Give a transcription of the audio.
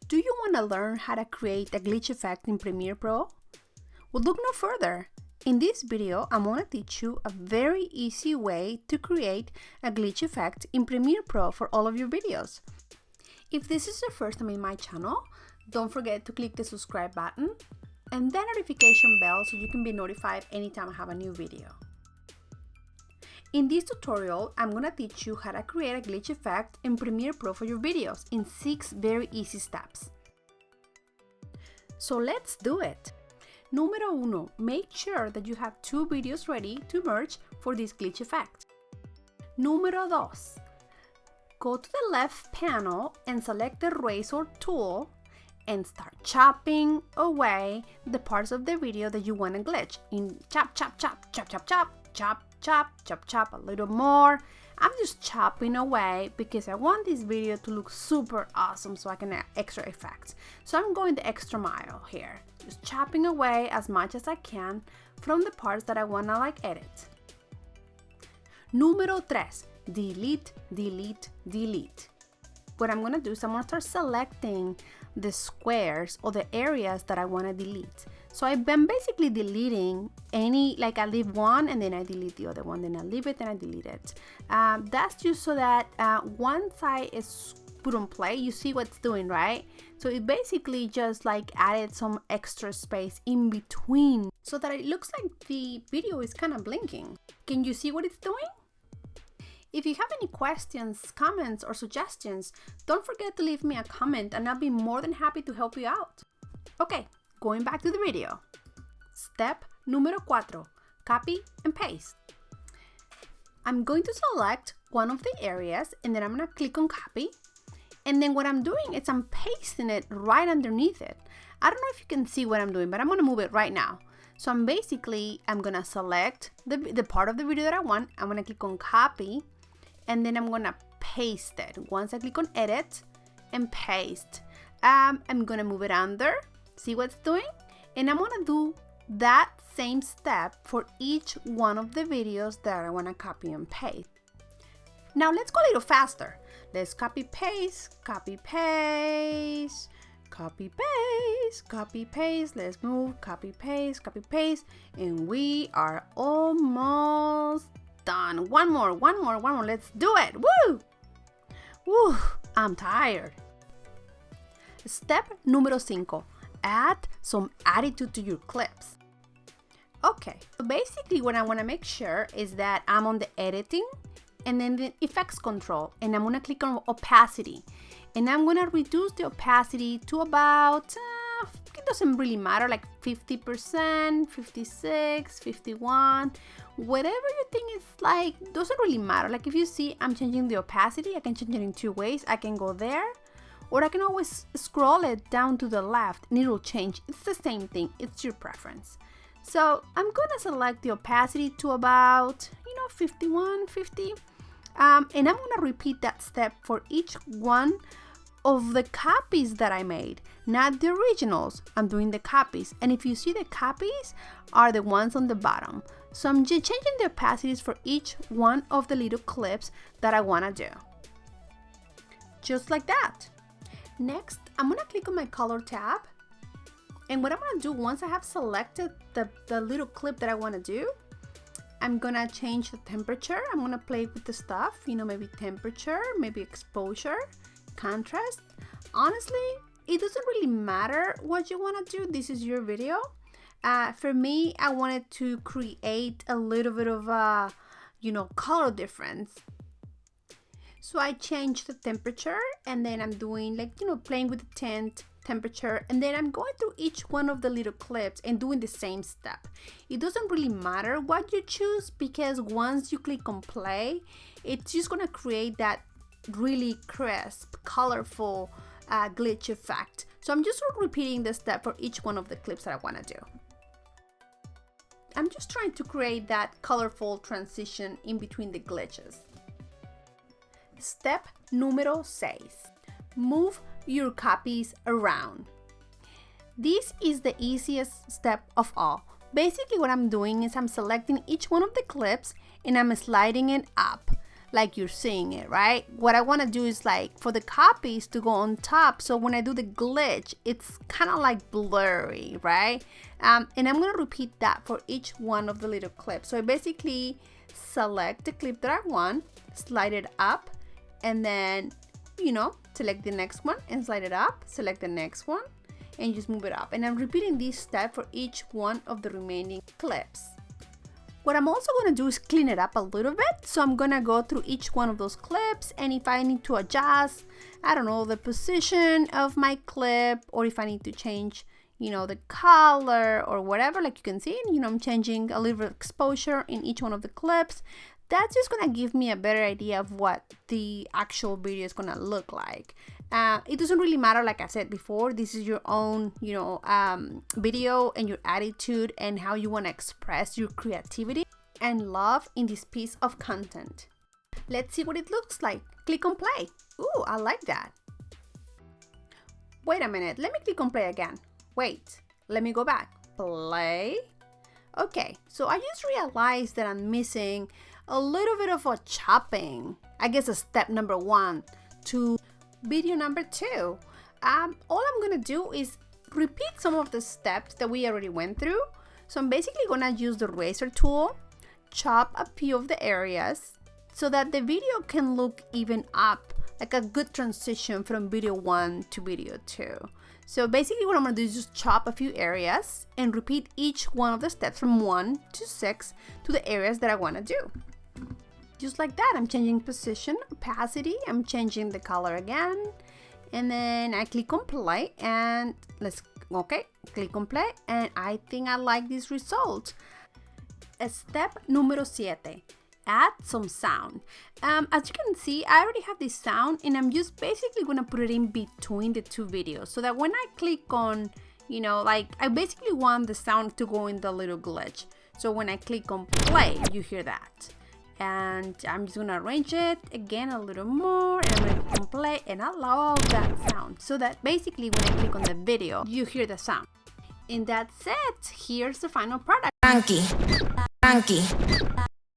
Do you want to learn how to create a glitch effect in Premiere Pro? Well, look no further. In this video, I'm going to teach you a very easy way to create a glitch effect in Premiere Pro for all of your videos. If this is your first time in my channel, don't forget to click the subscribe button and the notification bell so you can be notified anytime I have a new video. In this tutorial, I'm going to teach you how to create a glitch effect in Premiere Pro for your videos in 6 very easy steps. So let's do it! Número 1. Make sure that you have 2 videos ready to merge for this glitch effect. Número 2. Go to the left panel and select the razor tool and start chopping away the parts of the video that you want to glitch. Chop, chop, chop, chop, chop, chop, chop, chop, chop, chop, a little more. I'm just chopping away because I want this video to look super awesome so I can add extra effects. So I'm going the extra mile here, just chopping away as much as I can from the parts that I want to edit. Número 3. Delete, delete, delete. What I'm going to do is I'm going to start selecting the squares or the areas that I want to delete. So I've been basically deleting any, I leave one and then I delete the other one, then I leave it and I delete it. That's just so that once I put on play, you see what's doing, right? So it basically just added some extra space in between so that it looks like the video is kind of blinking. Can you see what it's doing? If you have any questions, comments, or suggestions, don't forget to leave me a comment and I'll be more than happy to help you out. Okay, going back to the video. Step número 4. Copy and paste. I'm going to select one of the areas and then I'm going to click on copy. And then what I'm doing is I'm pasting it right underneath it. I don't know if you can see what I'm doing, but I'm going to move it right now. So I'm going to select the part of the video that I want. I'm going to click on copy. And then I'm gonna paste it. Once I click on edit and paste, I'm gonna move it under, see what's doing? And I'm gonna do that same step for each one of the videos that I wanna copy and paste. Now let's go a little faster. Let's copy, paste, copy, paste, copy, paste, copy, paste. Let's move, copy, paste, and we are almost done. One more. Let's do it. Woo! Woo! I'm tired. Step número 5. Add some attitude to your clips. Okay, so basically what I want to make sure is that I'm on the editing and then the effects control, and I'm going to click on opacity, and I'm going to reduce the opacity to about it doesn't really matter, 50%, 56, 51, whatever you think is doesn't really matter. If you see I'm changing the opacity, I can change it in 2 ways. I can go there, or I can always scroll it down to the left and it'll change. It's the same thing, it's your preference. So I'm gonna select the opacity to about 51, 50, and I'm gonna repeat that step for each one of the copies that I made, not the originals. I'm doing the copies, and if you see, the copies are the ones on the bottom. So I'm just changing the opacities for each one of the little clips that I want to do. Just like that. Next, I'm going to click on my color tab, and what I'm going to do once I have selected the little clip that I want to do, I'm going to change the temperature. I'm going to play with the stuff, maybe temperature, maybe exposure, contrast. Honestly, it doesn't really matter what you want to do. This is your video. For me, I wanted to create a little bit of a, color difference. So I changed the temperature, and then I'm doing playing with the tint, temperature, and then I'm going through each one of the little clips and doing the same step. It doesn't really matter what you choose, because once you click on play, it's just going to create that really crisp, colorful glitch effect. So I'm just repeating the step for each one of the clips that I want to do. I'm just trying to create that colorful transition in between the glitches. Step número 6. Move your copies around. This is the easiest step of all. Basically what I'm doing is I'm selecting each one of the clips and I'm sliding it up. like you're seeing it, right? What I want to do is like for the copies to go on top, so when I do the glitch, it's kind of like blurry, right? And I'm going to repeat that for each one of the little clips. So I basically select the clip that I want, slide it up, and then, you know, select the next one and slide it up, select the next one, and just move it up. And I'm repeating this step for each one of the remaining clips. What I'm also going to do is clean it up a little bit. So I'm going to go through each one of those clips, and if I need to adjust, I don't know, the position of my clip, or if I need to change, you know, the color or whatever, like you can see, you know, I'm changing a little bit of exposure in each one of the clips. That's just gonna give me a better idea of what the actual video is gonna look like. It doesn't really matter, like I said before, this is your own, you know, video and your attitude and how you want to express your creativity and love in this piece of content. Let's see what it looks like. Click on play. Ooh, I like that. Wait a minute, let me click on play again. Wait, let me go back. Play. Okay, so I just realized that I'm missing a little bit of a chopping. I guess a step number 1 to video number 2. All I'm gonna do is repeat some of the steps that we already went through. So I'm basically gonna use the razor tool, chop a few of the areas so that the video can look even up, like a good transition from video 1 to video 2. So basically what I'm gonna do is just chop a few areas and repeat each one of the steps from 1 to 6 to the areas that I wanna do. Just like that, I'm changing position, opacity, I'm changing the color again, and then I click on play, and click on play, and I think I like this result. Step número 7, add some sound. As you can see, I already have this sound, and I'm just basically gonna put it in between the two videos so that when I click on, you know, like I basically want the sound to go in the little glitch. So when I click on play, you hear that. And I'm just gonna arrange it again a little more, and I'm gonna click on play, and I love that sound so that basically when I click on the video, you hear the sound. And that's it. Here's the final product. Tranqui.